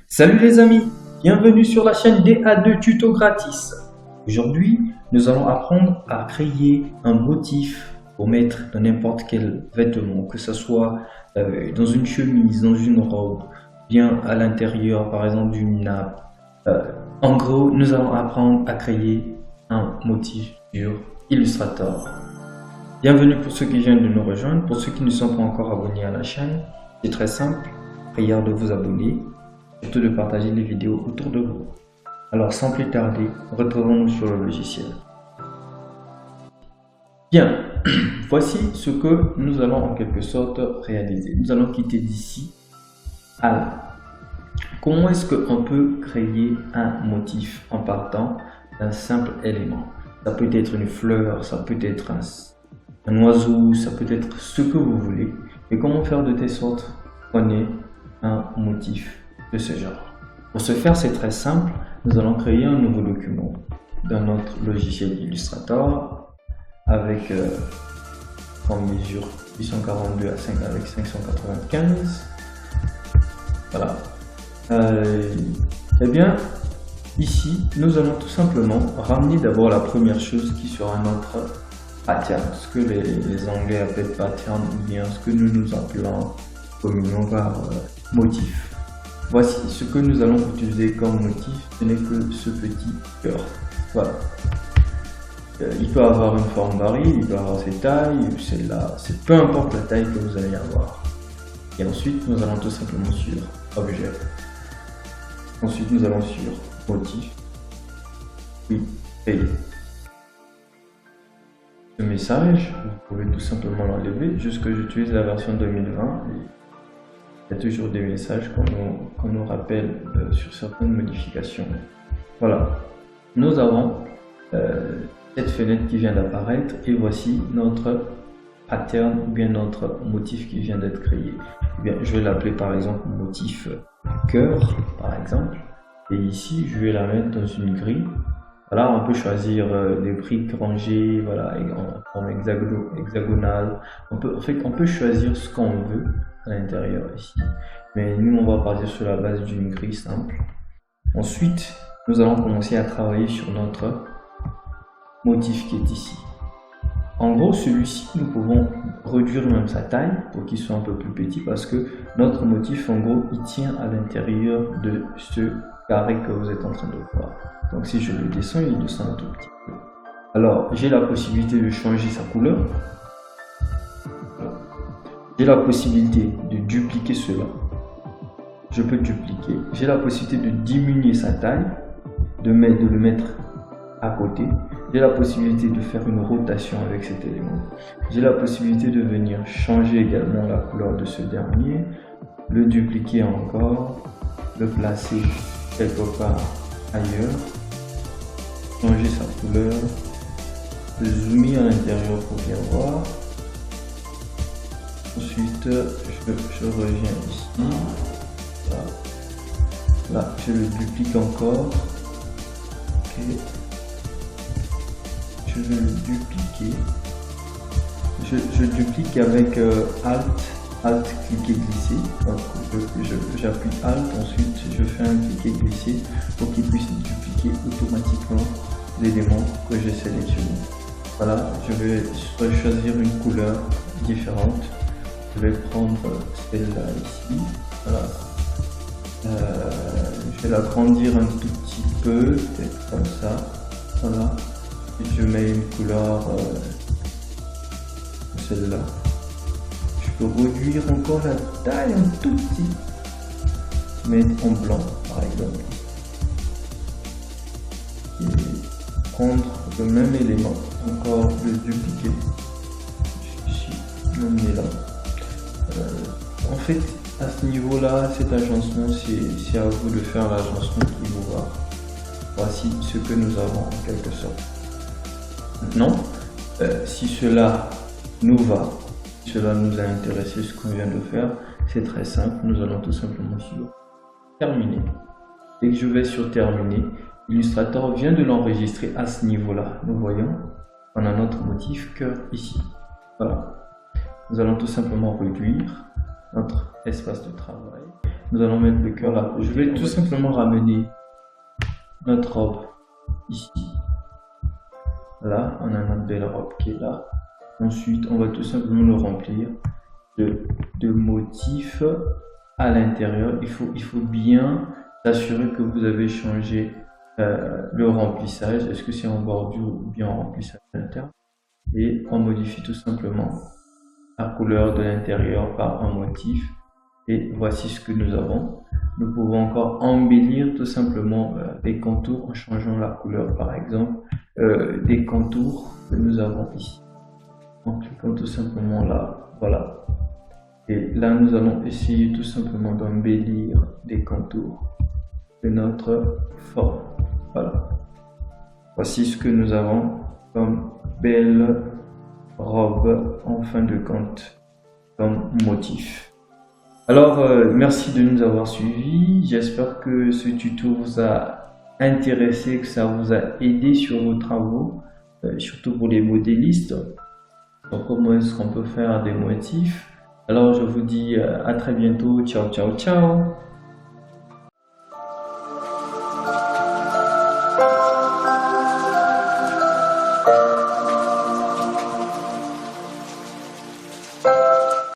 Salut les amis, bienvenue sur la chaîne DA2 Tuto gratis. Aujourd'hui, nous allons apprendre à créer un motif pour mettre dans n'importe quel vêtement, que ce soit dans une chemise, dans une robe, bien à l'intérieur par exemple d'une nappe. En gros, nous allons apprendre à créer un motif sur Illustrator. Bienvenue pour ceux qui viennent de nous rejoindre. Pour ceux qui ne sont pas encore abonnés à la chaîne, c'est très simple, prière de vous abonner, surtout de partager les vidéos autour de vous. Alors sans plus tarder, retrouvons-nous sur le logiciel. Bien, voici ce que nous allons en quelque sorte réaliser. Nous allons quitter d'ici à là. Comment est-ce qu'on peut créer un motif en partant d'un simple élément? Ça peut être une fleur, ça peut être un oiseau, ça peut être ce que vous voulez. Et comment faire de telle sorte qu'on ait un motif de ce genre? Pour ce faire, c'est très simple. Nous allons créer un nouveau document dans notre logiciel Illustrator avec en mesure 842 avec 595. Voilà. Eh bien, ici, nous allons tout simplement ramener d'abord la première chose qui sera notre pattern, ce que les Anglais appellent pattern, ou bien ce que nous appelons communément par motif. Voici ce que nous allons utiliser comme motif, ce n'est que ce petit cœur. Voilà. Il peut avoir une forme variée, il peut avoir ses tailles, celle-là, peu importe la taille que vous allez avoir. Et ensuite, nous allons tout simplement sur objet. Ensuite, nous allons sur motif, puis payer. Ce message, vous pouvez tout simplement l'enlever, jusque j'utilise la version 2020. Il y a toujours des messages qu'on nous rappelle sur certaines modifications. Voilà, nous avons cette fenêtre qui vient d'apparaître et voici notre pattern ou bien notre motif qui vient d'être créé. Eh bien, je vais l'appeler par exemple motif cœur par exemple, et ici je vais la mettre dans une grille. Voilà, on peut choisir des briques rangées, voilà, en forme hexagonale. En fait, on peut choisir ce qu'on veut à l'intérieur ici. Mais nous, on va partir sur la base d'une grille simple. Ensuite, nous allons commencer à travailler sur notre motif qui est ici. En gros, celui-ci, nous pouvons réduire même sa taille pour qu'il soit un peu plus petit parce que notre motif, en gros, il tient à l'intérieur de ce carré que vous êtes en train de voir. Donc si je le descends, il descend un tout petit peu. Alors, j'ai la possibilité de changer sa couleur. J'ai la possibilité de dupliquer cela. Je peux dupliquer. J'ai la possibilité de diminuer sa taille, de le mettre à côté. J'ai la possibilité de faire une rotation avec cet élément. J'ai la possibilité de venir changer également la couleur de ce dernier, le dupliquer encore, le placer quelque part ailleurs, changer sa couleur, le zoomer à l'intérieur pour bien voir. Ensuite, je reviens ici. Là, je le duplique encore. Ok. Je vais le dupliquer. Je duplique avec Alt, cliquer, glisser. Donc, j'appuie Alt, ensuite je fais un cliquer, glisser pour qu'il puisse dupliquer automatiquement l'élément que j'ai sélectionné. Voilà, je vais choisir une couleur différente. Je vais prendre celle-là ici. Voilà. Je vais l'agrandir un tout petit peu, peut-être comme ça. Voilà. Et je mets une couleur, celle-là. Je peux réduire encore la taille un tout petit. Mettre en blanc, par exemple. Et prendre le même élément, encore le dupliquer. Ici, je le mets là. En fait, à ce niveau-là, cet agencement, c'est à vous de faire l'agencement qui vous va. Voici ce que nous avons en quelque sorte. Maintenant, si cela nous va, si cela nous a intéressé, ce qu'on vient de faire, c'est très simple. Nous allons tout simplement sur terminer. Dès que je vais sur terminer, Illustrator vient de l'enregistrer à ce niveau-là. Nous voyons, on a notre motif cœur ici. Voilà. Nous allons tout simplement réduire notre espace de travail. nous allons mettre le cœur là. Je vais tout simplement ramener notre robe ici. Là, on a notre belle robe qui est là. Ensuite, on va tout simplement le remplir de motifs à l'intérieur. Il faut bien s'assurer que vous avez changé le remplissage. Est-ce que c'est en bordure ou bien en remplissage interne? Et on modifie tout simplement la couleur de l'intérieur par un motif. Et voici ce que nous avons. Nous pouvons encore embellir tout simplement les contours en changeant la couleur, par exemple, des contours que nous avons ici. En cliquant tout simplement là, voilà. Et là, nous allons essayer tout simplement d'embellir des contours de notre forme. Voilà. Voici ce que nous avons comme belle robe en fin de compte, comme motif. Alors, merci de nous avoir suivis. J'espère que ce tuto vous a intéressé, que ça vous a aidé sur vos travaux, surtout pour les modélistes. Donc, comment est-ce qu'on peut faire des motifs? Alors, je vous dis à très bientôt. Ciao, ciao, ciao!